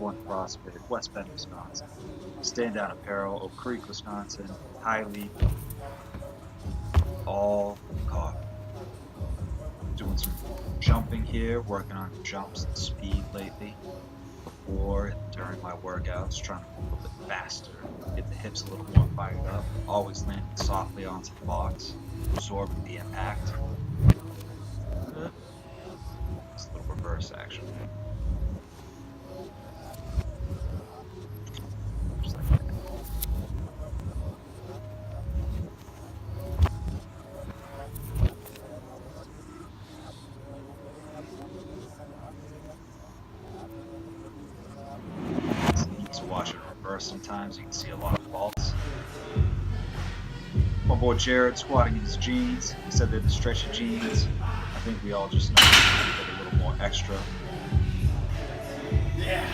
One CrossFit, West Bend, Wisconsin. Stand Down Apparel, Oak Creek, Wisconsin. Highly, all coffee. Doing some jumping here, working on jumps and speed lately. Before and during my workouts, trying to move a little bit faster, get the hips a little more fired up, always landing softly onto the box, absorbing the impact. It's a little reverse action. Just like that. It's neat to watch it reverse sometimes. You can see a lot of faults. My boy Jared squatting in his jeans. He said they're the stretchy jeans. I think we all just know get a little more extra. Yeah.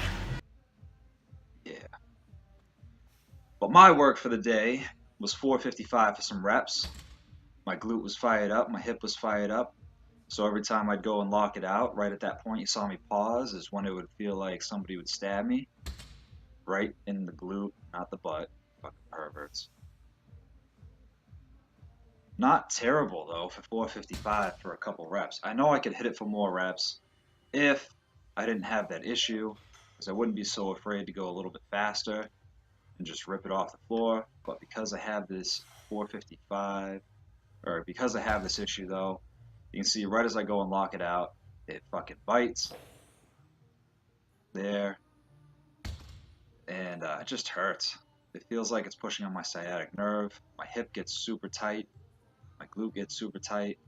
But my work for the day was 455 for some reps. My glute was fired up, my hip was fired up. So every time I'd go and lock it out, right at that point you saw me pause is when it would feel like somebody would stab me. Right in the glute, not the butt. Fucking perverts. Not terrible though for 455 for a couple reps. I know I could hit it for more reps if I didn't have that issue, because I wouldn't be so afraid to go a little bit faster and just rip it off the floor. But because I have this 455, or because I have this issue though, you can see right as I go and lock it out, it fucking bites there, and it just hurts. It feels like it's pushing on my sciatic nerve. My hip gets super tight. My glute gets super tight.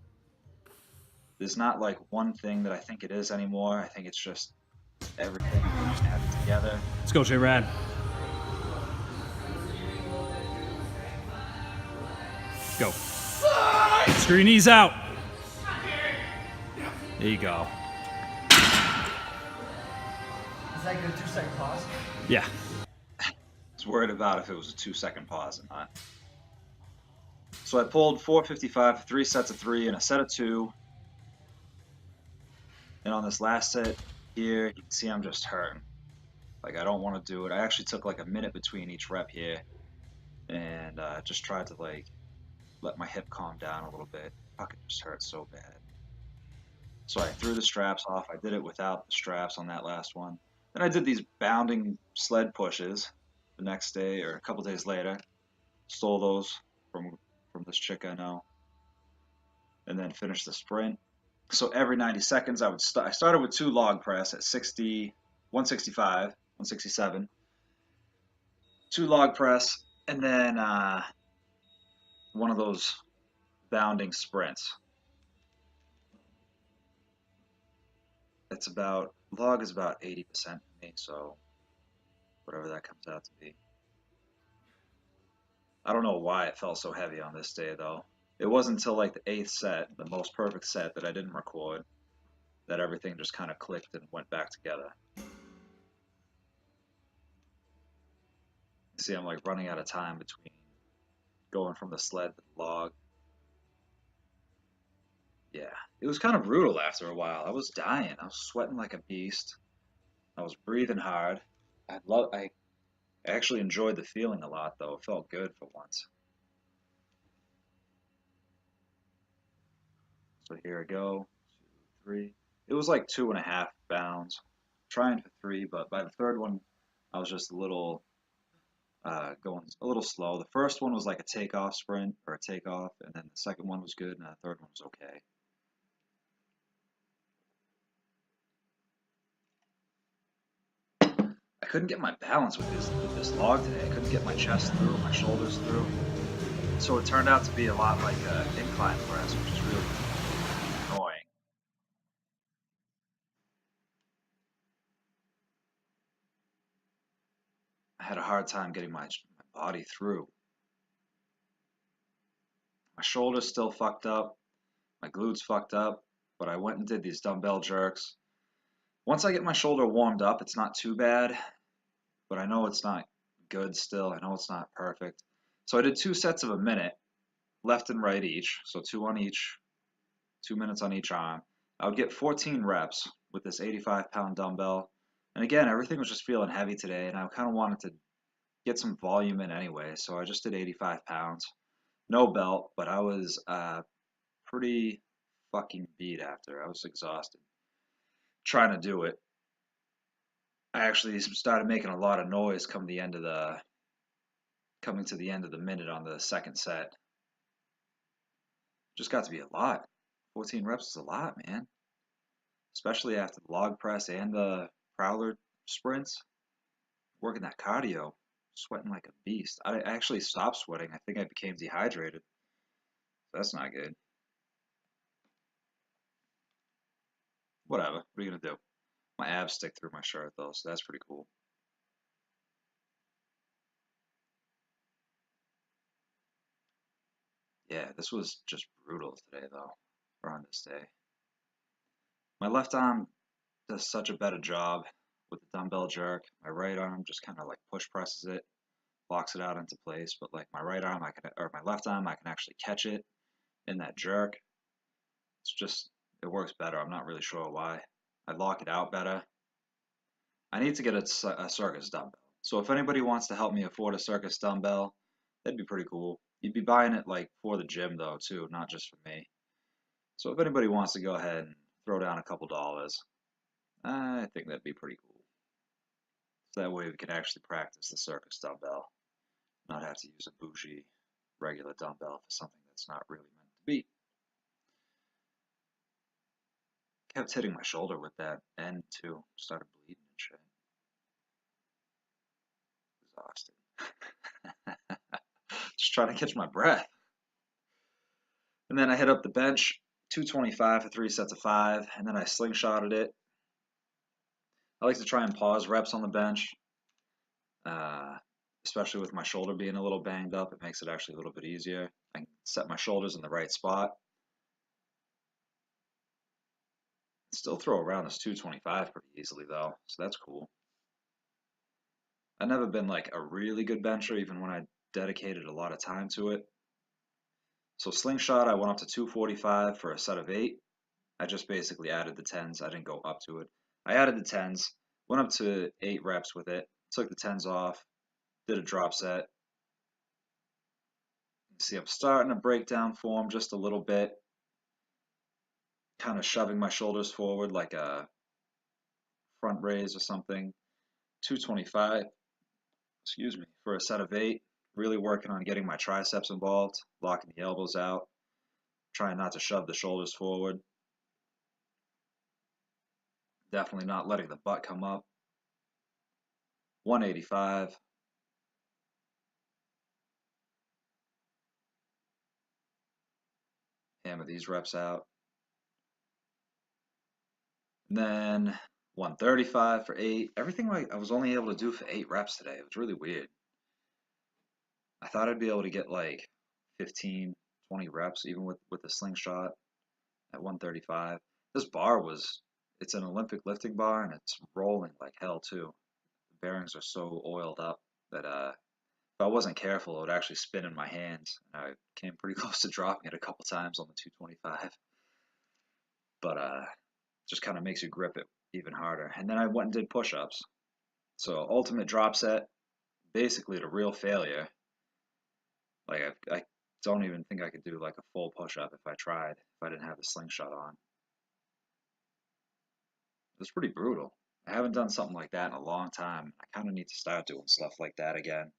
There's not like one thing that I think it is anymore. I think it's just everything added together. Let's go, J-Rad. Go. Screw your knees out. There you go. Is that good 2-second pause? Yeah. I was worried about if it was a 2-second pause or not. So I pulled 455 for 3 sets of 3 and a set of 2. And on this last set here, you can see I'm just hurting. Like I don't want to do it. I actually took like a minute between each rep here, and just tried to like let my hip calm down a little bit. Fucking just hurts so bad. So I threw the straps off. I did it without the straps on that last one. Then I did these bounding sled pushes the next day or a couple days later. Stole those from this chick I know, and then finished the sprint. So every 90 seconds, I started with 2 log press at 60, 165, 167, 2 log press, and then one of those bounding sprints. It's about, log is about 80% for me, so whatever that comes out to be. I don't know why it felt so heavy on this day though. It wasn't until like the 8th set, the most perfect set that I didn't record, that everything just kind of clicked and went back together. See, I'm like running out of time between going from the sled to the log. Yeah, it was kind of brutal after a while. I was dying. I was sweating like a beast. I was breathing hard. I actually enjoyed the feeling a lot though. It felt good for once. So here I go. 2, 3. It was like 2.5 bounds. Trying for 3, but by the third one, I was just a little going a little slow. The first one was like a takeoff sprint or a takeoff, and then the second one was good, and the third one was okay. I couldn't get my balance with this log today. I couldn't get my chest through, my shoulders through. So it turned out to be a lot like an incline press, which is really annoying. I had a hard time getting my body through. My shoulder's still fucked up. My glute's fucked up. But I went and did these dumbbell jerks. Once I get my shoulder warmed up, it's not too bad. But I know it's not good still. I know it's not perfect. So I did 2 sets of a minute, left and right each. So 2 on each, 2 minutes on each arm. I would get 14 reps with this 85-pound dumbbell. And again, everything was just feeling heavy today, and I kind of wanted to get some volume in anyway, so I just did 85 pounds. No belt, but I was pretty fucking beat after. I was exhausted trying to do it. I actually started making a lot of noise coming to the end of the minute on the second set. Just got to be a lot. 14 reps is a lot, man. Especially after the log press and the prowler sprints. Working that cardio, sweating like a beast. I actually stopped sweating. I think I became dehydrated. That's not good. Whatever. What are you gonna do? My abs stick through my shirt though, so that's pretty cool. Yeah, this was just brutal today though, or on this day. My left arm does such a better job with the dumbbell jerk. My right arm just kind of like push presses it, locks it out into place. But like my right arm, or my left arm, I can actually catch it in that jerk. It's just, it works better. I'm not really sure why. I lock it out better. I need to get a circus dumbbell. So if anybody wants to help me afford a circus dumbbell, that'd be pretty cool. You'd be buying it like for the gym though too, not just for me. So if anybody wants to go ahead and throw down a couple dollars, I think that'd be pretty cool. So that way we can actually practice the circus dumbbell, not have to use a bougie regular dumbbell for something that's not really meant to be. Kept hitting my shoulder with that end too. Started bleeding and shit. Exhausted. Just trying to catch my breath. And then I hit up the bench, 225 for 3 sets of 5, and then I slingshotted it. I like to try and pause reps on the bench, especially with my shoulder being a little banged up. It makes it actually a little bit easier. I can set my shoulders in the right spot. Still throw around this 225 pretty easily though, so that's cool. I've never been like a really good bencher, even when I dedicated a lot of time to it. So slingshot, I went up to 245 for a set of 8. I just basically added the 10s. I didn't go up to it. I added the 10s, went up to 8 reps with it, took the 10s off, did a drop set. You see, I'm starting to break down form just a little bit, kind of shoving my shoulders forward like a front raise or something. 225, excuse me, for a set of 8. Really working on getting my triceps involved, locking the elbows out, trying not to shove the shoulders forward. Definitely not letting the butt come up. 185. Hammer these reps out. And then 135 for 8. Everything I was only able to do for 8 reps today. It was really weird. I thought I'd be able to get like 15, 20 reps even with the slingshot at 135. This bar it's an Olympic lifting bar and it's rolling like hell too. The bearings are so oiled up that if I wasn't careful, it would actually spin in my hands. I came pretty close to dropping it a couple times on the 225. But just kind of makes you grip it even harder. And then I went and did push-ups. So ultimate drop set, basically to real failure. Like I don't even think I could do like a full push-up if I tried, if I didn't have the slingshot on. It was pretty brutal. I haven't done something like that in a long time. I kind of need to start doing stuff like that again,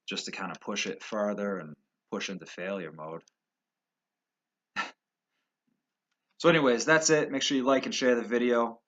just to kind of push it further and push into failure mode. So anyways, that's it. Make sure you like and share the video.